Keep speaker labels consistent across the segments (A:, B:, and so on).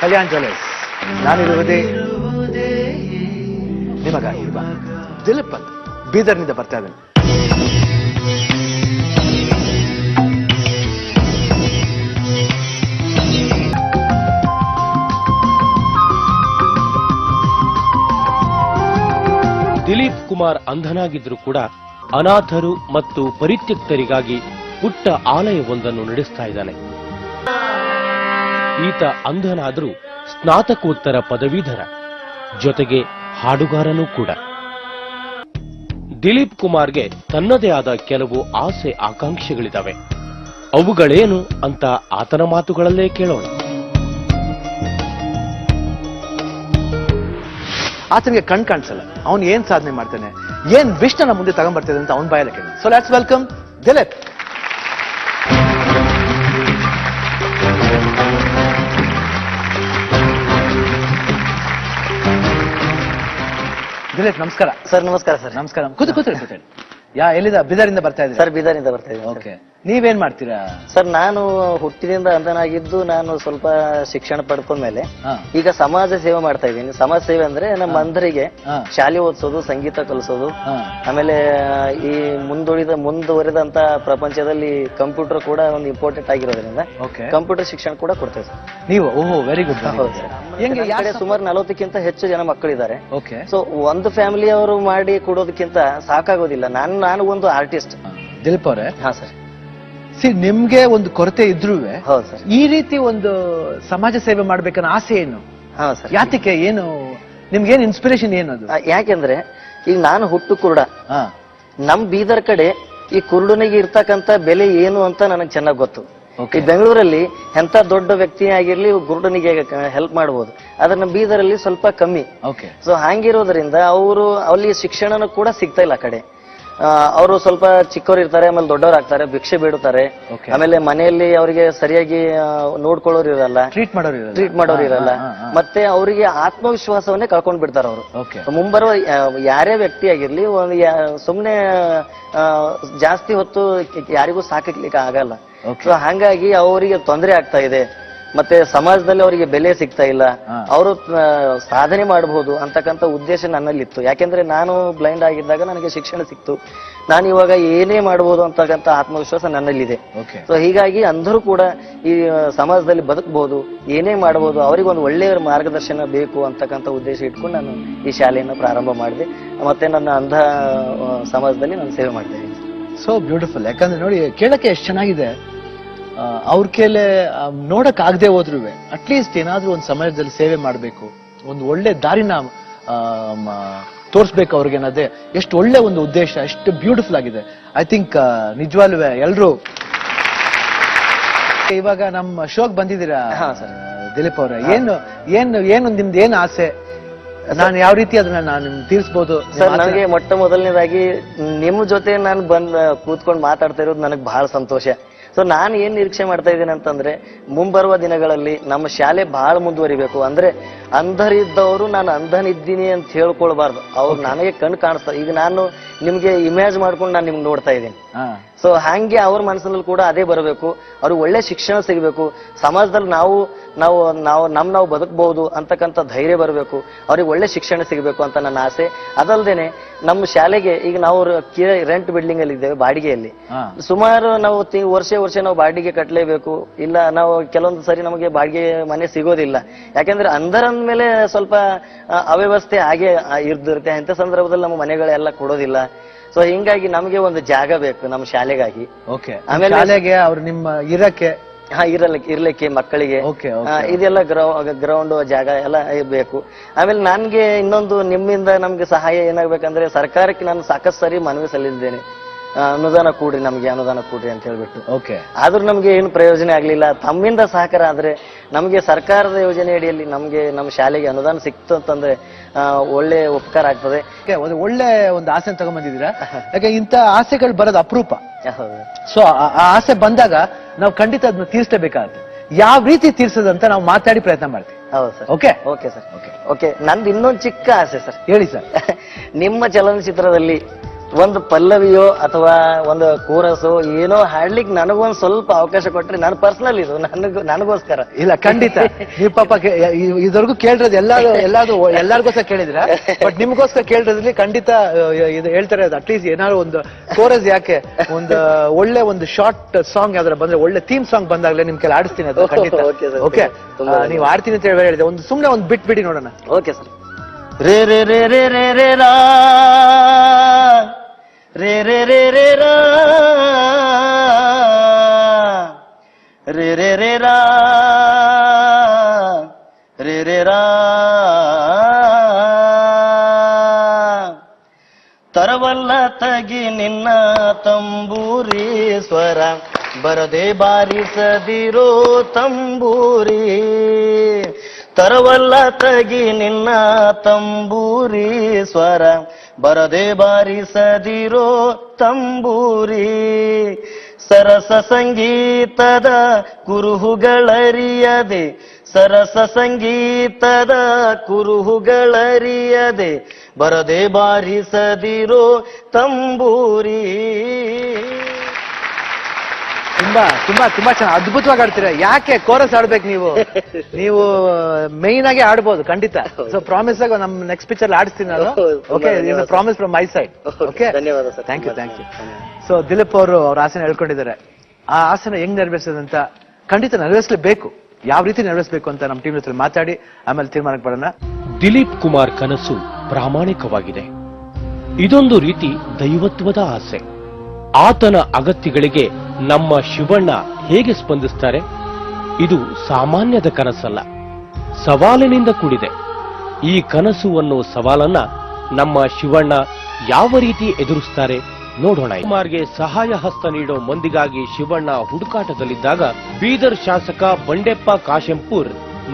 A: Kalyan jewellers. ನಾನಿರುವುದೇ ನಿಮಗಾಗಿ ದಿಲೀಪ್ ಅಂತ ಬೀದರ್ನಿಂದ ಬರ್ತಾ ಇದ್ದೇನೆ.
B: ದಿಲೀಪ್ ಕುಮಾರ್ ಅಂಧನಾಗಿದ್ರೂ ಕೂಡ ಅನಾಥರು ಮತ್ತು ಪರಿತ್ಯಕ್ತರಿಗಾಗಿ ಪುಟ್ಟ ಆಲಯವೊಂದನ್ನು ನಡೆಸ್ತಾ ಇದ್ದಾನೆ. ಈತ ಅಂಧನಾದರೂ ಸ್ನಾತಕೋತ್ತರ ಪದವೀಧರ, ಜೊತೆಗೆ ಹಾಡುಗಾರನೂ ಕೂಡ. ದಿಲೀಪ್ ಕುಮಾರ್ಗೆ ತನ್ನದೇ ಆದ ಕೆಲವು ಆಸೆ ಆಕಾಂಕ್ಷೆಗಳಿದ್ದಾವೆ. ಅವುಗಳೇನು ಅಂತ ಆತನ ಮಾತುಗಳಲ್ಲೇ ಕೇಳೋಣ.
A: ಆತನಿಗೆ ಕಾಣಿಸಲ್ಲ, ಅವನು ಏನ್ ಸಾಧನೆ ಮಾಡ್ತಾನೆ, ಏನ್ ವಿಷ್ ನ ಮುಂದೆ ತಗೊಂಡ್ಬರ್ತಿದೆ ಅಂತ ಅವನ ಬಾಯಲ್ಲ ಕೇಳಿ. So let's welcome Dilip. Dilip ನಮಸ್ಕಾರ.
C: ಸರ್ ನಮಸ್ಕಾರ ಸರ್.
A: ನಮಸ್ಕಾರ. ಕೂತ್ಕೊಳ್ಳಿ. ಎಲ್ಲಿಂದ? ಬೀದರಿಂದ ಬರ್ತಾ ಇದ್ದೀರಾ?
C: ಸರ್ ಬೀದರಿಂದ ಬರ್ತಾ ಇದ್ದೀನಿ.
A: ಓಕೆ, ನೀವೇನ್ ಮಾಡ್ತೀರಾ?
C: ಸರ್ ನಾನು ಹುಟ್ಟಿನಿಂದ ಅಂಧನಾಗಿದ್ದು ನಾನು ಸ್ವಲ್ಪ ಶಿಕ್ಷಣ ಪಡ್ಕೊಂಡ್ಮೇಲೆ ಈಗ ಸಮಾಜ ಸೇವೆ ಮಾಡ್ತಾ ಇದ್ದೀನಿ. ಸಮಾಜ ಸೇವೆ ಅಂದ್ರೆ ನಮ್ಮ ಅಂಧರಿಗೆ ಶಾಲೆ ಓದಿಸೋದು, ಸಂಗೀತ ಕಲಿಸೋದು, ಆಮೇಲೆ ಈ ಮುಂದುವರೆದಂತ ಪ್ರಪಂಚದಲ್ಲಿ ಕಂಪ್ಯೂಟರ್ ಕೂಡ ಒಂದು ಇಂಪಾರ್ಟೆಂಟ್ ಆಗಿರೋದ್ರಿಂದ ಕಂಪ್ಯೂಟರ್ ಶಿಕ್ಷಣ ಕೂಡ ಕೊಡ್ತೇವೆ ಸರ್.
A: ನೀವು? ಓಹೋ, ವೆರಿ ಗುಡ್.
C: ಸುಮಾರು 40ಕ್ಕಿಂತ ಹೆಚ್ಚು ಜನ ಮಕ್ಕಳಿದ್ದಾರೆ. ಸೊ ಒಂದು ಫ್ಯಾಮಿಲಿ ಅವರು ಮಾಡಿ ಕೊಡೋದಕ್ಕಿಂತ ಸಾಕಾಗೋದಿಲ್ಲ. ನಾನು ಒಂದು ಆರ್ಟಿಸ್ಟ್.
A: ದಿಲೀಪ್ ಅವರೇ.
C: ಹಾ ಸರ್.
A: ನಿಮ್ಗೆ ಒಂದು ಕೊರತೆ ಇದ್ರೂ
C: ಹೌದು ಸರ್,
A: ಈ ರೀತಿ ಒಂದು ಸಮಾಜ ಸೇವೆ ಮಾಡ್ಬೇಕನ್ನ ಆಸೆ ಏನು?
C: ಹಾ ಸರ್.
A: ಯಾತಕ್ಕೆ? ಏನು ನಿಮ್ಗೇನು ಇನ್ಸ್ಪಿರೇಷನ್ ಏನದು?
C: ಯಾಕೆಂದ್ರೆ ಈಗ ನಾನು ಹುಟ್ಟು ಕುರುಡ. ನಮ್ ಬೀದರ್ ಕಡೆ ಈ ಕುರುಡನಿಗೆ ಇರ್ತಕ್ಕಂತ ಬೆಲೆ ಏನು ಅಂತ ನನಗೆ ಚೆನ್ನಾಗಿ ಗೊತ್ತು. ಈ ಬೆಂಗಳೂರಲ್ಲಿ ಎಂತ ದೊಡ್ಡ ವ್ಯಕ್ತಿ ಆಗಿರ್ಲಿ ಕುರುಡನಿಗೆ ಹೆಲ್ಪ್ ಮಾಡಬಹುದು, ಆದ್ರೆ ನಮ್ಮ ಬೀದರಲ್ಲಿ ಸ್ವಲ್ಪ ಕಮ್ಮಿ. ಸೊ ಹಂಗಿರೋದ್ರಿಂದ ಅವರು ಅಲ್ಲಿ ಶಿಕ್ಷಣನೂ ಕೂಡ ಸಿಗ್ತಾ ಇಲ್ಲ ಆ ಕಡೆ. ಅವರು ಸ್ವಲ್ಪ ಚಿಕ್ಕವ್ರು ಇರ್ತಾರೆ, ಆಮೇಲೆ ದೊಡ್ಡವ್ರು ಆಗ್ತಾರೆ, ಭಿಕ್ಷೆ ಬೇಡುತ್ತಾರೆ, ಆಮೇಲೆ ಮನೆಯಲ್ಲಿ ಅವರಿಗೆ ಸರಿಯಾಗಿ ನೋಡ್ಕೊಳ್ಳೋರು ಇರಲ್ಲ, ಟ್ರೀಟ್ ಮಾಡೋರು ಇರಲ್ಲ, ಮತ್ತೆ ಅವರಿಗೆ ಆತ್ಮವಿಶ್ವಾಸವನ್ನೇ ಕಳ್ಕೊಂಡ್ ಬಿಡ್ತಾರೆ ಅವರು. ಮುಂಬರುವ ಯಾರೇ ವ್ಯಕ್ತಿ ಆಗಿರ್ಲಿ ಸುಮ್ನೆ ಜಾಸ್ತಿ ಹೊತ್ತು ಯಾರಿಗೂ ಸಾಕಲಿಕ್ಕೆ ಆಗಲ್ಲ. ಸೊ ಹಂಗಾಗಿ ಅವರಿಗೆ ತೊಂದರೆ ಆಗ್ತಾ ಇದೆ, ಮತ್ತೆ ಸಮಾಜದಲ್ಲಿ ಅವರಿಗೆ ಬೆಲೆ ಸಿಗ್ತಾ ಇಲ್ಲ, ಅವರು ಸಾಧನೆ ಮಾಡಬಹುದು ಅಂತಕ್ಕಂಥ ಉದ್ದೇಶ ನನ್ನಲ್ಲಿತ್ತು. ಯಾಕೆಂದ್ರೆ ನಾನು ಬ್ಲೈಂಡ್ ಆಗಿದ್ದಾಗ ನನಗೆ ಶಿಕ್ಷಣ ಸಿಕ್ತು, ನಾನು ಇವಾಗ ಏನೇ ಮಾಡಬಹುದು ಅಂತಕ್ಕಂಥ ಆತ್ಮವಿಶ್ವಾಸ ನನ್ನಲ್ಲಿದೆ. ಸೊ ಹೀಗಾಗಿ ಅಂಧರು ಕೂಡ ಈ ಸಮಾಜದಲ್ಲಿ ಬದುಕಬಹುದು, ಏನೇ ಮಾಡಬಹುದು, ಅವರಿಗೆ ಒಂದು ಒಳ್ಳೆಯ ಮಾರ್ಗದರ್ಶನ ಬೇಕು ಅಂತಕ್ಕಂಥ ಉದ್ದೇಶ ಇಟ್ಕೊಂಡು ನಾನು ಈ ಶಾಲೆಯನ್ನು ಪ್ರಾರಂಭ ಮಾಡಿದೆ. ಮತ್ತೆ ನನ್ನ ಅಂಧ ಸಮಾಜದಲ್ಲಿ ನಾನು ಸೇವೆ ಮಾಡ್ತಾ ಇದ್ದೀನಿ.
A: So beautiful. ಯಾಕಂದ್ರೆ ನೋಡಿ, ಕೇಳಕ್ಕೆ ಎಷ್ಟು ಚೆನ್ನಾಗಿದೆ. ಅವ್ರ ಕೇಳೆ ನೋಡಕ್ ಆಗದೆ ಹೋದ್ರು ಅಟ್ಲೀಸ್ಟ್ ಏನಾದ್ರೂ ಒಂದು ಸಮಾಜದಲ್ಲಿ ಸೇವೆ ಮಾಡ್ಬೇಕು, ಒಂದು ಒಳ್ಳೆ ದಾರಿನ ತೋರಿಸ್ಬೇಕು ಅವ್ರಿಗೆ ಅನ್ನೋದೇ ಎಷ್ಟು ಒಳ್ಳೆ ಒಂದು ಉದ್ದೇಶ, ಎಷ್ಟು ಬ್ಯೂಟಿಫುಲ್ ಆಗಿದೆ. ಐ ಥಿಂಕ್ ನಿಜವಾಗ್ಲೂ ಎಲ್ರು ಇವಾಗ ನಮ್ಮ ಶೋಕ್ ಬಂದಿದ್ದೀರಾ ದಿಲೀಪ್ ಅವ್ರೆ. ಏನು ನಿಮ್ದು ಏನ್ ಆಸೆ? ನಾನು ಯಾವ ರೀತಿ ಅದನ್ನ ನಾನು ತೀರ್ಸ್ಬೋದು?
C: ಸರ್, ನನಗೆ ಮೊಟ್ಟ ಮೊದಲನೇದಾಗಿ ನಿಮ್ ಜೊತೆ ನಾನು ಕೂತ್ಕೊಂಡು ಮಾತಾಡ್ತಾ ಇರೋದು ನನಗೆ ಬಹಳ ಸಂತೋಷ. ಸೊ ನಾನು ಏನ್ ನಿರೀಕ್ಷೆ ಮಾಡ್ತಾ ಇದ್ದೀನಿ ಅಂತಂದ್ರೆ, ಮುಂಬರುವ ದಿನಗಳಲ್ಲಿ ನಮ್ಮ ಶಾಲೆ ಬಹಳ ಮುಂದುವರಿಬೇಕು. ಅಂದ್ರೆ ಅಂಧರಿದ್ದವರು ನಾನು ಅಂಧನಿದ್ದೀನಿ ಅಂತ ಹೇಳ್ಕೊಳ್ಬಾರ್ದು, ಅವ್ರು ನನಗೆ ಕಣ್ಣು ಕಾಣಿಸ್ತಾರೆ. ಈಗ ನಾನು ನಿಮ್ಗೆ ಇಮೇಜ್ ಮಾಡ್ಕೊಂಡು ನಾನು ನಿಮ್ಗೆ ನೋಡ್ತಾ ಇದ್ದೀನಿ. ಸೊ ಹಂಗೆ ಅವ್ರ ಮನಸ್ಸಿನಲ್ಲಿ ಕೂಡ ಅದೇ ಬರಬೇಕು, ಅವ್ರಿಗೆ ಒಳ್ಳೆ ಶಿಕ್ಷಣ ಸಿಗಬೇಕು, ಸಮಾಜದಲ್ಲಿ ನಾವು ಬದುಕಬಹುದು ಅಂತಕ್ಕಂಥ ಧೈರ್ಯ ಬರಬೇಕು, ಅವ್ರಿಗೆ ಒಳ್ಳೆ ಶಿಕ್ಷಣ ಸಿಗಬೇಕು ಅಂತ ನನ್ನ ಆಸೆ. ಅದಲ್ದೇನೆ ನಮ್ಮ ಶಾಲೆಗೆ ಈಗ ನಾವು ರೆಂಟ್ ಬಿಲ್ಡಿಂಗ್ ಅಲ್ಲಿ ಇದ್ದೇವೆ, ಬಾಡಿಗೆಯಲ್ಲಿ. ಸುಮಾರು ನಾವು ವರ್ಷ ನಾವು ಬಾಡಿಗೆ ಕಟ್ಟಲೇಬೇಕು. ಇಲ್ಲ ನಾವು ಕೆಲವೊಂದು ಸರಿ ನಮಗೆ ಬಾಡಿಗೆ ಮನೆ ಸಿಗೋದಿಲ್ಲ, ಯಾಕೆಂದ್ರೆ ಅಂಧರಂದ ಮೇಲೆ ಸ್ವಲ್ಪ ಅವ್ಯವಸ್ಥೆ ಹಾಗೆ ಇರ್ದಿರುತ್ತೆ. ಇಂಥ ಸಂದರ್ಭದಲ್ಲಿ ನಮ್ಮ ಮನೆಗಳೆಲ್ಲ ಕೊಡೋದಿಲ್ಲ. ಸೊ ಹಿಂಗಾಗಿ ನಮಗೆ ಒಂದು ಜಾಗ ಬೇಕು ನಮ್ಮ ಶಾಲೆಗಾಗಿ.
A: ಆಮೇಲೆ ಅವ್ರು ನಿಮ್ಮ ಇರಕ್ಕೆ
C: ಇರ್ಲಿಕ್ಕೆ ಮಕ್ಕಳಿಗೆ ಇದೆಲ್ಲ ಗ್ರೌಂಡ್ ಜಾಗ ಎಲ್ಲ ಬೇಕು. ಆಮೇಲೆ ನನ್ಗೆ ಇನ್ನೊಂದು ನಿಮ್ಮಿಂದ ನಮ್ಗೆ ಸಹಾಯ ಏನಾಗ್ಬೇಕಂದ್ರೆ, ಸರ್ಕಾರಕ್ಕೆ ನಾನು ಸಾಕಷ್ಟು ಸರಿ ಮನವಿ ಸಲ್ಲಿಸಿದ್ದೇನೆ, ಅನುದಾನ ಕೊಡ್ರಿ, ನಮ್ಗೆ ಅನುದಾನ ಕೊಡ್ರಿ ಅಂತ ಹೇಳ್ಬಿಟ್ಟು. ಆದ್ರೂ ನಮ್ಗೆ ಏನು ಪ್ರಯೋಜನ ಆಗ್ಲಿಲ್ಲ. ತಮ್ಮಿಂದ ಸಹಕಾರ ಆದ್ರೆ ನಮ್ಗೆ ಸರ್ಕಾರದ ಯೋಜನೆ ಅಡಿಯಲ್ಲಿ ನಮ್ಗೆ ನಮ್ಮ ಶಾಲೆಗೆ ಅನುದಾನ ಸಿಕ್ತು ಅಂತಂದ್ರೆ ಒಳ್ಳೆ ಉಪಕಾರ ಆಗ್ತದೆ.
A: ಒಂದು ಒಳ್ಳೆ ಒಂದು ಆಸೆ ತಗೊಂಡ್ಬಂದಿದ್ದೀರಾ. ಯಾಕೆ ಇಂಥ ಆಸೆಗಳು ಬರೋದು ಅಪರೂಪ. ಸೊ ಆ ಆಸೆ ಬಂದಾಗ ನಾವು ಖಂಡಿತ ಅದನ್ನ ತೀರ್ಸ್ಲೇಬೇಕಾಗುತ್ತೆ. ಯಾವ ರೀತಿ ತೀರ್ಸೋದಂತ ನಾವು ಮಾತಾಡಿ ಪ್ರಯತ್ನ ಮಾಡ್ತೀವಿ.
C: ಹೌದು ಸರ್. Okay sir. ಓಕೆ, ನಂದು ಇನ್ನೊಂದು ಚಿಕ್ಕ ಆಸೆ ಸರ್.
A: ಹೇಳಿ ಸರ್.
C: ನಿಮ್ಮ ಚಲನಚಿತ್ರದಲ್ಲಿ ಒಂದು ಪಲ್ಲವಿಯೋ ಅಥವಾ ಒಂದು ಕೋರಸೋ ಏನೋ ಹಾಡ್ಲಿಕ್ಕೆ ನನಗೊಂದ್ ಸ್ವಲ್ಪ ಅವಕಾಶ ಕೊಟ್ರೆ ನಾನು ಪರ್ಸನಲ್ ಇದು ನನಗೋಸ್ಕರ.
A: ಇಲ್ಲ ಖಂಡಿತ ನೀವು ಪಾಪ ಇದುವರೆಗೂ ಕೇಳಿರೋದು ಎಲ್ಲಾರ್ಗೋಸ್ಕರ ಕೇಳಿದ್ರ, ಬಟ್ ನಿಮ್ಗೋಸ್ಕರ ಕೇಳಿರೋದ್ರಲ್ಲಿ ಖಂಡಿತ ಇದು ಹೇಳ್ತಾರೆ. ಅಟ್ಲೀಸ್ಟ್ ಏನಾದ್ರು ಒಂದು ಕೋರಸ್ ಯಾಕೆ ಒಂದು ಒಳ್ಳೆ ಒಂದು ಶಾರ್ಟ್ ಸಾಂಗ್ ಯಾವ್ದಾರ ಬಂದ್ರೆ, ಒಳ್ಳೆ ಥೀಮ್ ಸಾಂಗ್ ಬಂದಾಗ್ಲೇ ನಿಮ್ ಕೆಲ ಆಡಿಸ್ತೀನಿ ಅದು ಖಂಡಿತ. ಓಕೆ, ನೀವು ಆಡ್ತೀನಿ ಅಂತ ಹೇಳಿದೆ, ಒಂದು ಸುಮ್ನೆ ಒಂದು ಬಿಡಿ ನೋಡೋಣ.
C: Okay sir. ರೇ ರೇ ರೇ ರೇ ರೇ ರೇ ರಾ ರೇ ರೇ ರೇ ರೇ ರಾ ರೇ ರೇ ರೇ ರಾ ರೇ ರೇ ರಾ ತರವಲ್ಲ ತಗಿ ನಿನ್ನ ತಂಬೂರಿ ಸ್ವರ ಬರದೆ ಬಾರಿಸದಿರೋ ತಂಬೂರಿ. ತರವಲ್ಲ ತಗಿ ನಿನ್ನ ತಂಬೂರಿ ಸ್ವರ ಬರದೆ ಬಾರಿಸದಿರೋ ತಂಬೂರಿ. ಸರಸ ಸಂಗೀತದ ಕುರುಹುಗಳರಿಯದೆ, ಸರಸ ಸಂಗೀತದ ಕುರುಹುಗಳರಿಯದೆ ಬರದೆ ಬಾರಿಸದಿರೋ ತಂಬೂರಿ.
A: ತುಂಬಾ ತುಂಬಾ ತುಂಬಾ ಚೆನ್ನಾಗಿ ಅದ್ಭುತವಾಗಿ ಆಡ್ತೀರಾ. ಯಾಕೆ ಕೋರಸ್ ಆಡ್ಬೇಕು ನೀವು ಮೈನ್ ಆಗಿ ಆಡ್ಬೋದು ಖಂಡಿತ. ಸೊ ಪ್ರಾಮಿಸ್ ಆಗಿ ನಮ್ ನೆಕ್ಸ್ಟ್ ಪಿಕ್ಚರ್ ಆಡಿಸ್ತೀನಿ ನಾನು. Okay, promise from my side. Okay,
C: ಧನ್ಯವಾದ sir.
A: Thank you. So Dileep ಅವರು ಅವ್ರ ಆಸನ ಹೇಳ್ಕೊಂಡಿದ್ದಾರೆ. ಆ ಆಸನ ಹೆಂಗ್ ನೆರವೇರಿಸೋದಂತ ಖಂಡಿತ ನೆರವೇರಿಸಲೇಬೇಕು. ಯಾವ ರೀತಿ ನೆರವೇರಿಸಬೇಕು ಅಂತ ನಮ್ಮ ಟೀಮ್ ಜೊತೆ ಮಾತಾಡಿ ಆಮೇಲೆ ತೀರ್ಮಾನಕ್ಕೆ ಬರೋಣ.
B: ದಿಲೀಪ್ ಕುಮಾರ್ ಕನಸು ಪ್ರಾಮಾಣಿಕವಾಗಿದೆ. ಇದೊಂದು ರೀತಿ ದೈವತ್ವದ ಆಸೆ. ಆತನ ಅಗತ್ಯಗಳಿಗೆ ನಮ್ಮ ಶಿವಣ್ಣ ಹೇಗೆ ಸ್ಪಂದಿಸ್ತಾರೆ? ಇದು ಸಾಮಾನ್ಯದ ಕನಸಲ್ಲ, ಸವಾಲಿನಿಂದ ಕೂಡಿದೆ. ಈ ಕನಸು ಅನ್ನೋ ಸವಾಲನ್ನ ನಮ್ಮ ಶಿವಣ್ಣ ಯಾವ ರೀತಿ ಎದುರಿಸ್ತಾರೆ ನೋಡೋಣ. ಕುಮಾರ್ಗೆ ಸಹಾಯ ಹಸ್ತ ನೀಡೋ ಮಂದಿಗಾಗಿ ಶಿವಣ್ಣ ಹುಡುಕಾಟದಲ್ಲಿದ್ದಾಗ ಬೀದರ್ ಶಾಸಕ ಬಂಡೆಪ್ಪ ಕಾಶೆಂಪೂರ್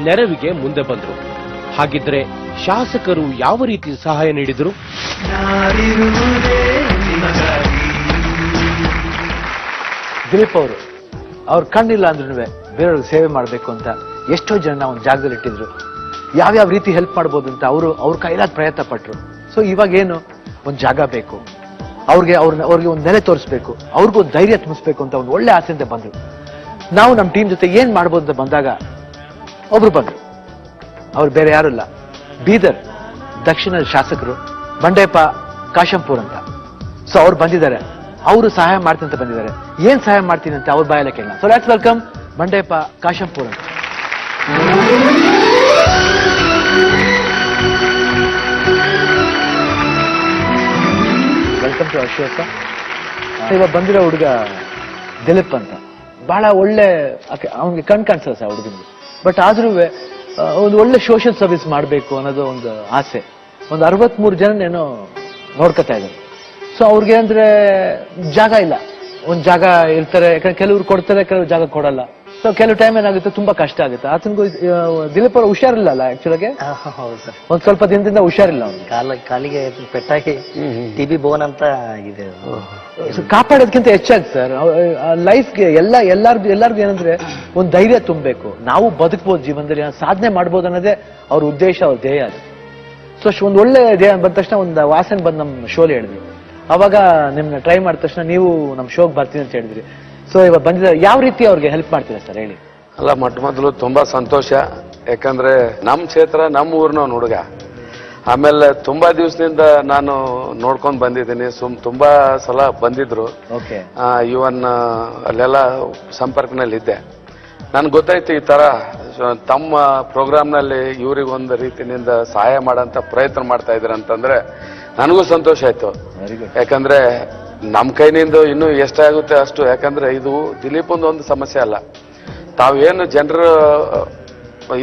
B: ನೆರವಿಗೆ ಮುಂದೆ ಬಂದ್ರು. ಹಾಗಿದ್ರೆ ಶಾಸಕರು ಯಾವ ರೀತಿ ಸಹಾಯ ನೀಡಿದ್ರು?
A: ದಿಲೀಪ್ ಅವರು ಅವ್ರ ಕಣ್ಣಿಲ್ಲ ಅಂದ್ರೂ ಬೇರೆಯವ್ರಿಗೆ ಸೇವೆ ಮಾಡಬೇಕು ಅಂತ ಎಷ್ಟೋ ಜನ ಒಂದು ಜಾಗದಲ್ಲಿ ಇಟ್ಟಿದ್ರು. ಯಾವ್ಯಾವ ರೀತಿ ಹೆಲ್ಪ್ ಮಾಡ್ಬೋದು ಅಂತ ಅವ್ರ ಕೈಲಾದ ಪ್ರಯತ್ನ ಪಟ್ರು. ಸೊ ಇವಾಗ ಏನು, ಒಂದು ಜಾಗ ಬೇಕು ಅವ್ರಿಗೆ ಒಂದು ನೆಲೆ ತೋರಿಸ್ಬೇಕು, ಅವ್ರಿಗೂ ಧೈರ್ಯ ತುಂಬಿಸ್ಬೇಕು ಅಂತ ಒಂದು ಒಳ್ಳೆ ಆಸೆಯಿಂದ ಬಂದ್ರು. ನಾವು ನಮ್ಮ ಟೀಮ್ ಜೊತೆ ಏನ್ ಮಾಡ್ಬೋದು ಅಂತ ಬಂದಾಗ ಒಬ್ರು ಬಂದ್ರು. ಅವ್ರು ಬೇರೆ ಯಾರು ಇಲ್ಲ, ಬೀದರ್ ದಕ್ಷಿಣ ಶಾಸಕರು ಬಂಡೆಪ್ಪ ಕಾಶೆಂಪೂರ್ ಅಂತ. ಸೊ ಅವ್ರು ಬಂದಿದ್ದಾರೆ, ಅವರು ಸಹಾಯ ಮಾಡ್ತೀನಿ ಅಂತ ಬಂದಿದ್ದಾರೆ. ಏನ್ ಸಹಾಯ ಮಾಡ್ತೀನಿ ಅಂತ ಅವ್ರ ಬಾಯಲ್ಲ ಕೇಳೋಣ. So let's welcome Bandeppa Kashempur ಅಂತ. Welcome to our show sir. ಇವಾಗ ಬಂದಿರೋ ಹುಡುಗ ದಿಲೀಪ್ ಅಂತ, ಬಹಳ ಒಳ್ಳೆ, ಅವನಿಗೆ ಕಾಣಿಸಲ್ಲ ಸರ್ ಹುಡುಗನಿಗೆ, ಬಟ್ ಆದ್ರೂ ಒಂದು ಒಳ್ಳೆ ಸೋಷಿಯಲ್ ಸರ್ವಿಸ್ ಮಾಡಬೇಕು ಅನ್ನೋದು ಒಂದು ಆಸೆ. ಒಂದು 63 ಜನ ಏನೋ ನೋಡ್ಕೊತಾ ಇದ್ದಾರೆ. ಸೊ ಅವ್ರಿಗೆ ಅಂದ್ರೆ ಜಾಗ ಇಲ್ಲ, ಒಂದ್ ಜಾಗ ಇರ್ತಾರೆ, ಯಾಕಂದ್ರೆ ಕೆಲವ್ರು ಕೊಡ್ತಾರೆ, ಕೆಲವ್ರು ಜಾಗ ಕೊಡಲ್ಲ. ಸೊ ಕೆಲವು ಟೈಮ್ ಏನಾಗುತ್ತೆ, ತುಂಬಾ ಕಷ್ಟ ಆಗುತ್ತೆ. ಆತನಿಗೂ ದಿಲೀಪ್ ಅವ್ರ ಹುಷಾರಿಲ್ಲ ಅಲ್ಲ ಆಕ್ಚುಲಾಗೆ, ಒಂದ್ ಸ್ವಲ್ಪ ದಿನದಿಂದ ಹುಷಾರಿಲ್ಲ ಅವ್ನಿಗೆ,
C: ಕಾಲಿಗೆ ಪೆಟ್ಟಾಗಿ ಟಿಬಿ ಬೋನ್ ಅಂತ ಇದೆ.
A: ಕಾಪಾಡೋದಕ್ಕಿಂತ ಹೆಚ್ಚಾಗಿ ಸರ್ ಲೈಫ್ಗೆ ಎಲ್ಲಾರ್ಗು ಏನಂದ್ರೆ ಒಂದ್ ಧೈರ್ಯ ತುಂಬಬೇಕು. ನಾವು ಬದುಕ್ಬೋದು ಜೀವನದಲ್ಲಿ, ಸಾಧನೆ ಮಾಡ್ಬೋದು ಅನ್ನೋದೇ ಅವ್ರ ಉದ್ದೇಶ, ಅವ್ರ ಧ್ಯೇಯ ಅದು. ಸೊ ಒಂದ್ ಒಳ್ಳೆ ಧ್ಯೇಯ ಬಂದ ತಕ್ಷಣ ಒಂದು ವಾಸನೆ ಬಂದ್ ನಮ್ ಶೋಲಿ ಹೇಳಿದ್ವಿ. ಅವಾಗ ನಿಮ್ನ ಟ್ರೈ ಮಾಡಿದ ತಕ್ಷಣ ನೀವು ನಮ್ ಶೋಗ್ ಬರ್ತೀನಿ ಅಂತ ಹೇಳಿದ್ರಿ. ಸೊ ಇವಾಗ ಬಂದಿದ್ದಾರೆ, ಯಾವ ರೀತಿ ಅವ್ರಿಗೆ ಹೆಲ್ಪ್ ಮಾಡ್ತೀರಾ ಸರ್ ಹೇಳಿ?
D: ಅಲ್ಲ, ಮೊದಲು ತುಂಬಾ ಸಂತೋಷ, ಯಾಕಂದ್ರೆ ನಮ್ ಕ್ಷೇತ್ರ, ನಮ್ಮ ಊರ್ನವ್ನು ಹುಡುಗ. ಆಮೇಲೆ ತುಂಬಾ ದಿವಸದಿಂದ ನಾನು ನೋಡ್ಕೊಂಡ್ ಬಂದಿದ್ದೀನಿ. ತುಂಬಾ ಸಲ ಬಂದಿದ್ರು. ಇವನ್ ಅಲ್ಲೆಲ್ಲ ಸಂಪರ್ಕನಲ್ಲಿ ಇದ್ದೆ. ನನ್ಗೆ ಗೊತ್ತಾಯ್ತು ಈ ತರ ತಮ್ಮ ಪ್ರೋಗ್ರಾಮ್ನಲ್ಲಿ ಇವ್ರಿಗೊಂದು ರೀತಿನಿಂದ ಸಹಾಯ ಮಾಡಂತ ಪ್ರಯತ್ನ ಮಾಡ್ತಾ ಇದ್ರ ಅಂತಂದ್ರೆ ನನಗೂ ಸಂತೋಷ ಆಯ್ತು. ಯಾಕಂದ್ರೆ ನಮ್ ಕೈನಿಂದ ಇನ್ನೂ ಎಷ್ಟಾಗುತ್ತೆ ಅಷ್ಟು. ಯಾಕಂದ್ರೆ ಇದು ದಿಲೀಪಂದು ಒಂದು ಸಮಸ್ಯೆ ಅಲ್ಲ, ತಾವೇನು ಜನರ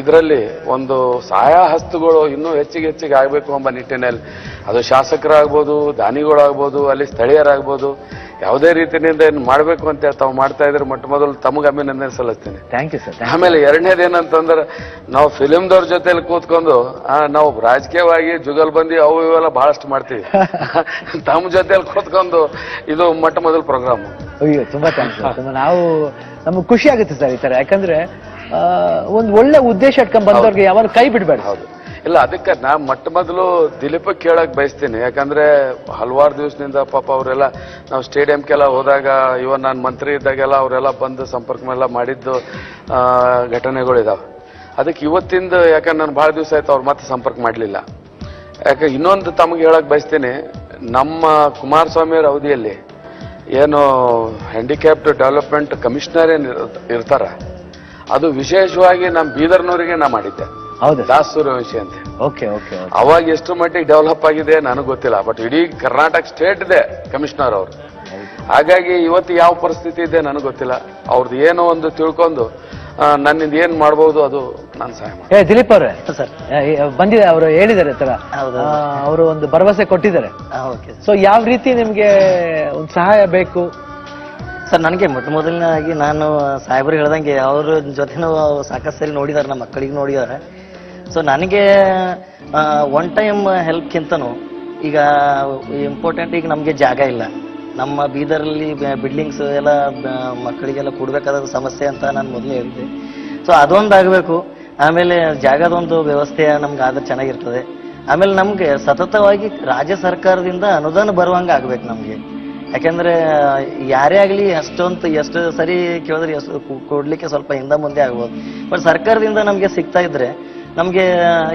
D: ಇದರಲ್ಲಿ ಒಂದು ಸಹಾಯ ಹಸ್ತಗಳು ಇನ್ನೂ ಹೆಚ್ಚಿಗೆ ಆಗ್ಬೇಕು ಎಂಬ ನಿಟ್ಟಿನಲ್ಲಿ, ಅದು ಶಾಸಕರಾಗ್ಬೋದು, ದಾನಿಗಳಾಗ್ಬೋದು, ಅಲ್ಲಿ ಸ್ಥಳೀಯರಾಗ್ಬೋದು, ಯಾವುದೇ ರೀತಿಯಿಂದ ಏನು ಮಾಡ್ಬೇಕು ಅಂತ ತಾವು ಮಾಡ್ತಾ ಇದ್ರೆ ಮೊದಲು ತಮಗೆ ಅಭಿನಂದನೆ ಸಲ್ಲಿಸ್ತೀನಿ.
A: Thank you sir.
D: ಆಮೇಲೆ ಎರಡನೇದೇನಂತಂದ್ರೆ, ನಾವು ಫಿಲಿಮ್ದವ್ರ ಜೊತೆಲಿ ಕೂತ್ಕೊಂಡು ನಾವು ರಾಜಕೀಯವಾಗಿ ಜುಗಲ್ಬಂದಿ ಅವು ಇವೆಲ್ಲ ಬಹಳಷ್ಟು ಮಾಡ್ತೀವಿ. ತಮ್ಮ ಜೊತೆಲಿ ಕೂತ್ಕೊಂಡು ಇದು ಮೊದಲ ಪ್ರೋಗ್ರಾಮ್.
A: ಅಯ್ಯೋ ತುಂಬಾ ಥ್ಯಾಂಕ್ಸ್. ನಾವು ನಮ್ಗೆ ಖುಷಿ ಆಗುತ್ತೆ ಸರ್ ಈ ತರ, ಯಾಕಂದ್ರೆ ಒಂದ್ ಒಳ್ಳೆ ಉದ್ದೇಶ ಇಟ್ಕೊಂಡ್ ಬಂದವ್ರಿಗೆ ಯಾವಾಗ ಕೈ ಬಿಡ್ಬೇಡ.
D: ಹೌದು, ಇಲ್ಲ, ಅದಕ್ಕೆ ನಾ ಮೊದಲು ದಿಲೀಪ್ ಕೇಳಕ್ ಬಯಸ್ತೀನಿ. ಯಾಕಂದ್ರೆ ಹಲವಾರು ದಿವಸದಿಂದ ಪಾಪ ಅವರೆಲ್ಲ ನಾವು ಸ್ಟೇಡಿಯಂಗೆಲ್ಲ ಹೋದಾಗ, ಇವನ್ ನಾನು ಮಂತ್ರಿ ಇದ್ದಾಗೆಲ್ಲ ಅವರೆಲ್ಲ ಬಂದು ಸಂಪರ್ಕ ಎಲ್ಲ ಮಾಡಿದ್ದು ಘಟನೆಗಳಿದಾವೆ. ಅದಕ್ಕೆ ಇವತ್ತಿಂದ ಯಾಕಂದ್ರೆ ನಾನು ಬಹಳ ದಿವಸ ಆಯ್ತು ಅವ್ರು ಮತ್ತೆ ಸಂಪರ್ಕ ಮಾಡಲಿಲ್ಲ. ಯಾಕೆ ಇನ್ನೊಂದು ತಮಗೆ ಹೇಳಕ್ ಬಯಸ್ತೀನಿ, ನಮ್ಮ ಕುಮಾರಸ್ವಾಮಿ ಅವರ ಅವಧಿಯಲ್ಲಿ ಏನು ಹ್ಯಾಂಡಿಕ್ಯಾಪ್ಡ್ ಡೆವಲಪ್ಮೆಂಟ್ ಕಮಿಷನರ್ ಏನ್ ಇರ್ತಾರ, ಅದು ವಿಶೇಷವಾಗಿ ನಮ್ಮ ಬೀದರ್ನವರಿಗೆ ನಾ ಮಾಡಿದ್ದೆ.
A: ಹೌದು,
D: ದಾಸ್ ಸೂರ್ಯವಂಶಿ ಅಂತ.
A: Okay okay.
D: ಅವಾಗ ಎಷ್ಟು ಮಟ್ಟಿಗೆ ಡೆವಲಪ್ ಆಗಿದೆ ನನಗೆ ಗೊತ್ತಿಲ್ಲ, ಬಟ್ ಇಡೀ ಕರ್ನಾಟಕ ಸ್ಟೇಟ್ ಇದೆ ಕಮಿಷನರ್ ಅವರು. ಹಾಗಾಗಿ ಇವತ್ತು ಯಾವ ಪರಿಸ್ಥಿತಿ ಇದೆ ನನಗೆ ಗೊತ್ತಿಲ್ಲ. ಅವ್ರದ್ದು ಏನೋ ಒಂದು ತಿಳ್ಕೊಂಡು ನನ್ನಿಂದ ಏನ್ ಮಾಡ್ಬೋದು ಅದು ನಾನು ಸಹಾಯ ಮಾಡಿ.
A: ದಿಲೀಪ್ ಅವರೇ
C: ಸರ್
A: ಬಂದಿದೆ, ಅವರು ಹೇಳಿದ್ದಾರೆ ತರ,
C: ಹೌದು.
A: ಅವರು ಒಂದು ಭರವಸೆ ಕೊಟ್ಟಿದ್ದಾರೆ.
C: ಓಕೆ
A: ಸೊ ಯಾವ ರೀತಿ ನಿಮ್ಗೆ ಒಂದು ಸಹಾಯ ಬೇಕು
C: ಸರ್? ನನಗೆ ಮೊದಲನೇದಾಗಿ ನಾನು ಸಾಹೇಬರು ಹೇಳ್ದಂಗೆ ಅವ್ರ ಜೊತೆನೂ ಸಾಕಷ್ಟು ಸರಿ ನೋಡಿದಾರೆ, ನಮ್ಮ ಮಕ್ಕಳಿಗೆ ನೋಡಿದಾರೆ. ಸೊ ನನಗೆ ಒನ್ ಟೈಮ್ ಹೆಲ್ಪ್ಗಿಂತನೂ ಈಗ ಇಂಪಾರ್ಟೆಂಟ್, ಈಗ ನಮಗೆ ಜಾಗ ಇಲ್ಲ. ನಮ್ಮ ಬೀದರಲ್ಲಿ ಬಿಲ್ಡಿಂಗ್ಸ್ ಎಲ್ಲ ಮಕ್ಕಳಿಗೆಲ್ಲ ಕೊಡ್ಬೇಕಾದ ಸಮಸ್ಯೆ ಅಂತ ನಾನು ಮೊದಲೇ ಹೇಳಿದ್ದೆ. ಸೊ ಅದೊಂದು ಆಗಬೇಕು. ಆಮೇಲೆ ಜಾಗದೊಂದು ವ್ಯವಸ್ಥೆ ನಮ್ಗೆ ಆದ್ರೆ ಚೆನ್ನಾಗಿರ್ತದೆ. ಆಮೇಲೆ ನಮ್ಗೆ ಸತತವಾಗಿ ರಾಜ್ಯ ಸರ್ಕಾರದಿಂದ ಅನುದಾನ ಬರುವಂಗೆ ಆಗ್ಬೇಕು ನಮ್ಗೆ. ಯಾಕೆಂದ್ರೆ ಯಾರೇ ಆಗಲಿ ಎಷ್ಟು ಸರಿ ಕೇಳಿದ್ರೆ ಎಷ್ಟು ಕೊಡ್ಲಿಕ್ಕೆ ಸ್ವಲ್ಪ ಹಿಂದೆ ಮುಂದೆ ಆಗ್ಬೋದು. ಬಟ್ ಸರ್ಕಾರದಿಂದ ನಮ್ಗೆ ಸಿಗ್ತಾ ಇದ್ರೆ ನಮ್ಗೆ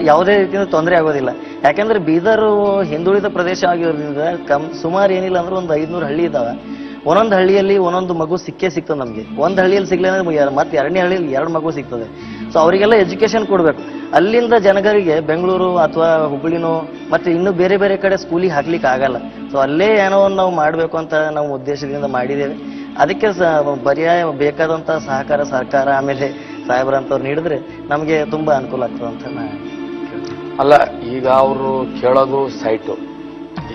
C: ಯಾವುದೇ ರೀತಿಯಿಂದ ತೊಂದರೆ ಆಗೋದಿಲ್ಲ. ಯಾಕಂದ್ರೆ ಬೀದರು ಹಿಂದುಳಿದ ಪ್ರದೇಶ ಆಗಿರೋದ್ರಿಂದ ಸುಮಾರು ಏನಿಲ್ಲ ಅಂದ್ರೆ ಒಂದು 500 ಹಳ್ಳಿ ಇದಾವೆ. ಒಂದೊಂದು ಹಳ್ಳಿಯಲ್ಲಿ ಒಂದೊಂದು ಮಗು ಸಿಗ್ತದೆ ನಮ್ಗೆ. ಒಂದು ಹಳ್ಳಿಯಲ್ಲಿ ಸಿಗ್ಲಿಲ್ಲ ಅಂದ್ರೆ ಮತ್ತೆ ಎರಡನೇ ಹಳ್ಳಿಯಲ್ಲಿ 2 ಮಗು ಸಿಗ್ತದೆ. ಸೊ ಅವರಿಗೆಲ್ಲ ಎಜುಕೇಶನ್ ಕೊಡ್ಬೇಕು. ಅಲ್ಲಿಂದ ಜನಗಳಿಗೆ ಬೆಂಗಳೂರು ಅಥವಾ ಹುಬ್ಬಳ್ಳಿನೋ ಮತ್ತೆ ಇನ್ನು ಬೇರೆ ಬೇರೆ ಕಡೆ ಸ್ಕೂಲಿಗೆ ಹಾಕ್ಲಿಕ್ಕೆ ಆಗಲ್ಲ. ಸೊ ಅಲ್ಲೇ ಏನೋ ಒಂದು ನಾವು ಮಾಡಬೇಕು ಅಂತ ನಾವು ಉದ್ದೇಶದಿಂದ ಮಾಡಿದ್ದೇವೆ. ಅದಕ್ಕೆ ಪರ್ಯಾಯ ಬೇಕಾದಂತ ಸಹಕಾರ ಸರ್ಕಾರ ಆಮೇಲೆ ಸಾಹೇಬ್ರಂತವ್ರು ನೀಡಿದ್ರೆ ನಮಗೆ ತುಂಬಾ ಅನುಕೂಲ ಆಗ್ತದೆ ಅಂತ ನಾನು
D: ಅಲ್ಲ, ಈಗ ಅವರು ಕೇಳೋದು ಸೈಟು.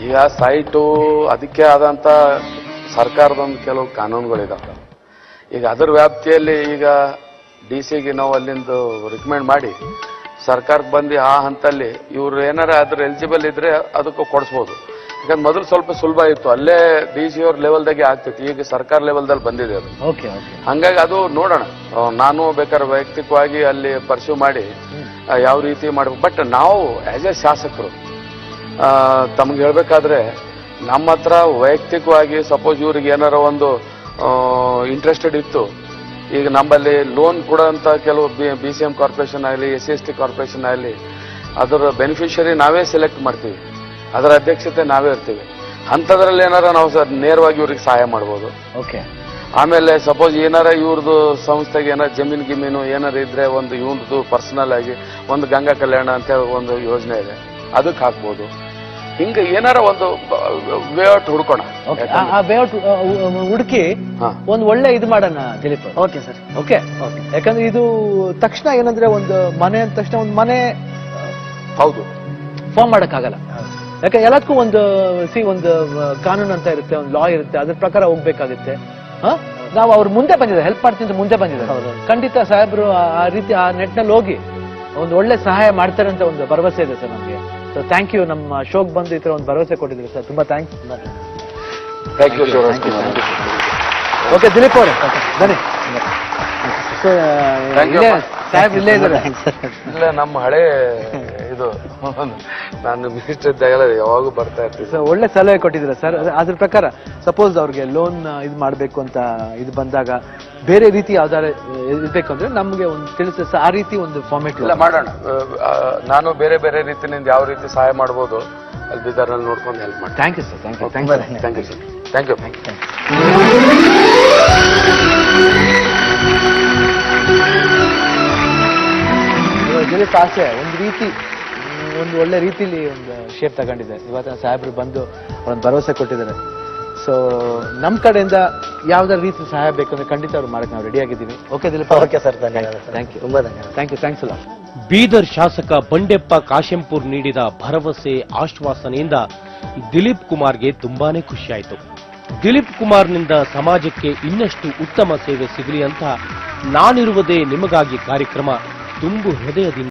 D: ಈಗ ಸೈಟು ಅದಕ್ಕೆ ಆದಂತ ಸರ್ಕಾರದೊಂದು ಕೆಲವು ಕಾನೂನುಗಳಿದಾವೆ. ಈಗ ಅದರ ವ್ಯಾಪ್ತಿಯಲ್ಲಿ ಈಗ DC ಗೆ ನಾವು ಅಲ್ಲಿಂದ ರಿಕಮೆಂಡ್ ಮಾಡಿ ಸರ್ಕಾರಕ್ಕೆ ಬಂದು ಆ ಹಂತಲ್ಲಿ ಇವ್ರು ಏನಾರ ಅದ್ರ ಎಲಿಜಿಬಲ್ ಇದ್ರೆ ಅದಕ್ಕೂ ಕೊಡಿಸ್ಬೋದು. ಯಾಕಂದ್ರೆ ಮೊದಲು ಸ್ವಲ್ಪ ಸುಲಭ ಇತ್ತು, ಅಲ್ಲೇ DC ಅವ್ರ ಲೆವೆಲ್ದಾಗೆ ಆಗ್ತಿತ್ತು. ಈಗ ಸರ್ಕಾರ ಲೆವೆಲ್ದಲ್ಲಿ ಬಂದಿದೆ ಅದು. ಹಂಗಾಗಿ ಅದು ನೋಡೋಣ. ನಾನು ಬೇಕಾದ್ರೆ ವೈಯಕ್ತಿಕವಾಗಿ ಅಲ್ಲಿ ಪರ್ಸ್ಯೂ ಮಾಡಿ ಯಾವ ರೀತಿ ಮಾಡ್ಬೇಕು. ಬಟ್ ನಾವು ಆಸ್ ಎ ಶಾಸಕರು ತಮ್ಗೆ ಹೇಳ್ಬೇಕಾದ್ರೆ ನಮ್ಮ ಹತ್ರ ವೈಯಕ್ತಿಕವಾಗಿ ಸಪೋಸ್ ಇವ್ರಿಗೆ ಏನಾರ ಒಂದು ಇಂಟ್ರೆಸ್ಟೆಡ್ ಇತ್ತು, ಈಗ ನಮ್ಮಲ್ಲಿ ಲೋನ್ ಕೊಡೋಂಥ ಕೆಲವು BCM ಕಾರ್ಪೊರೇಷನ್ ಆಗಲಿ SC/ST ಕಾರ್ಪೊರೇಷನ್ ಆಗಲಿ ಅದರ ಬೆನಿಫಿಷರಿ ನಾವೇ ಸೆಲೆಕ್ಟ್ ಮಾಡ್ತೀವಿ, ಅದರ ಅಧ್ಯಕ್ಷತೆ ನಾವೇ ಇರ್ತೀವಿ. ಅಂಥದ್ರಲ್ಲಿ ಏನಾರ ನಾವು ನೇರವಾಗಿ ಇವ್ರಿಗೆ ಸಹಾಯ ಮಾಡ್ಬೋದು.
A: ಓಕೆ.
D: ಆಮೇಲೆ ಸಪೋಸ್ ಏನಾರ ಇವ್ರದ್ದು ಸಂಸ್ಥೆಗೆ ಏನಾರ ಜಮೀನು ಏನಾರ ಇದ್ರೆ ಒಂದು ಇವ್ರದ್ದು ಪರ್ಸನಲ್ ಆಗಿ ಒಂದು ಗಂಗಾ ಕಲ್ಯಾಣ ಅಂತ ಒಂದು ಯೋಜನೆ ಇದೆ, ಅದಕ್ಕೆ ಹಾಕ್ಬೋದು. ಹಿಂಗೆ ಏನಾರ ಒಂದು ವೇಔಟ್ ಹುಡ್ಕೋಣ.
A: ಆ ವೇಔಟ್ ಹುಡುಕಿ ಒಂದು ಒಳ್ಳೆ ಇದು ಮಾಡೋಣ ದಿಲೀಪ್.
C: Okay sir.
A: ಓಕೆ. ಯಾಕಂದ್ರೆ ಇದು ತಕ್ಷಣ ಏನಂದ್ರೆ ಒಂದು ಮನೆ ಅಂದ ತಕ್ಷಣ ಒಂದು ಮನೆ
D: ಹೌದು
A: ಫಾರ್ಮ್ ಮಾಡಕ್ಕಾಗಲ್ಲ. ಯಾಕೆ ಎಲ್ಲದಕ್ಕೂ ಒಂದು ಕಾನೂನು ಅಂತ ಇರುತ್ತೆ, ಒಂದು ಲಾ ಇರುತ್ತೆ, ಅದ್ರ ಪ್ರಕಾರ ಹೋಗ್ಬೇಕಾಗುತ್ತೆ. ನಾವು ಅವ್ರು ಮುಂದೆ ಬಂದಿದ್ದಾರೆ, ಹೆಲ್ಪ್ ಮಾಡ್ತೀನಿ ಮುಂದೆ ಬಂದಿದ್ದಾರೆ. ಖಂಡಿತ ಸಾಹೇಬ್ರು ಆ ರೀತಿ ಆ ನೆಟ್ನಲ್ಲಿ ಹೋಗಿ ಒಂದು ಒಳ್ಳೆ ಸಹಾಯ ಮಾಡ್ತಾರೆ ಅಂತ ಒಂದು ಭರವಸೆ ಇದೆ ಸರ್ ನಮಗೆ. ಸೊ ಥ್ಯಾಂಕ್ ಯು, ನಮ್ಮ ಶೋಕ್ ಬಂದು ಈ ತರ ಒಂದು ಭರವಸೆ ಕೊಟ್ಟಿದ್ರು ಸರ್, ತುಂಬಾ thanks.
D: Thank you Shivraj Kumar.
A: Okay Dilip ಅವರೇ ಬನ್ನಿ. ಸಾಹೇಬ್ ಇಲ್ಲೇ ಇದ್ದಾರೆ.
D: ಇಲ್ಲ, ನಮ್ಮ ಹಳೆ ಇದು ನಾನು ಮಿನಿಸ್ಟರ್ ಇದ್ದಾಗೆಲ್ಲ ಯಾವಾಗೂ ಬರ್ತಾ ಇರ್ತೀವಿ.
A: ಸೊ ಒಳ್ಳೆ ಸಲಹೆ ಕೊಟ್ಟಿದ್ದೀರಾ ಸರ್. ಅದ್ರ ಪ್ರಕಾರ ಸಪೋಸ್ ಅವ್ರಿಗೆ ಲೋನ್ ಇದು ಮಾಡಬೇಕು ಅಂತ ಇದು ಬಂದಾಗ ಬೇರೆ ರೀತಿ ಯಾವ್ದಾರು ಇರ್ಬೇಕು ಅಂದ್ರೆ ನಮ್ಗೆ ಒಂದು ತಿಳಿಸ, ಆ ರೀತಿ ಒಂದು ಫಾರ್ಮೇಟ್
D: ಇಲ್ಲ ಮಾಡೋಣ. ನಾನು ಬೇರೆ ಬೇರೆ ರೀತಿಯಿಂದ ಯಾವ ರೀತಿ ಸಹಾಯ ಮಾಡ್ಬೋದು ಅಲ್ಲಿ ಬೀದರ್ನಲ್ಲಿ ನೋಡ್ಕೊಂಡು ಹೆಲ್ಪ್ ಮಾಡಿ.
A: Thank you sir. Thank you
D: sir. Thank you.
A: Dilip ಆಸೆ ಒಂದು ಒಳ್ಳೆ ರೀತಿಲಿ ಒಂದು ಶೇಪ್ ತಗೊಂಡಿದೆ. ಇವತ್ತು ಸಾಹೇಬ್ರು ಬಂದು ಒಂದು ಭರವಸೆ ಕೊಟ್ಟಿದ್ದಾರೆ. ಸೊ ನಮ್ಮ ಕಡೆಯಿಂದ ಯಾವ್ದಾರ ರೀತಿ ಸಹಾಯ ಬೇಕಂದ್ರೆ ಖಂಡಿತ ಅವ್ರು ಮಾಡಕ್ಕೆ ನಾವು ರೆಡಿ ಆಗಿದ್ದೀವಿ. ಓಕೆ ದಿಲೀಪ್.
C: ಓಕೆ ಸರ್, ಧನ್ಯವಾದ.
A: ಥ್ಯಾಂಕ್ ಯು,
C: ತುಂಬಾ ಧನ್ಯವಾದ.
A: ಥ್ಯಾಂಕ್ಸ್ ಅಲ್ಲ.
B: ಬೀದರ್ ಶಾಸಕ ಬಂಡೆಪ್ಪ ಕಾಶೆಂಪುರ್ ನೀಡಿದ ಭರವಸೆ ಆಶ್ವಾಸನೆಯಿಂದ ದಿಲೀಪ್ ಕುಮಾರ್ಗೆ ತುಂಬಾನೇ ಖುಷಿಯಾಯಿತು. ದಿಲೀಪ್ ಕುಮಾರ್ನಿಂದ ಸಮಾಜಕ್ಕೆ ಇನ್ನಷ್ಟು ಉತ್ತಮ ಸೇವೆ ಸಿಗಲಿ ಅಂತ ನಾನಿರುವುದೇ ನಿಮಗಾಗಿ ಕಾರ್ಯಕ್ರಮ ತುಂಬು ಹೃದಯದಿಂದ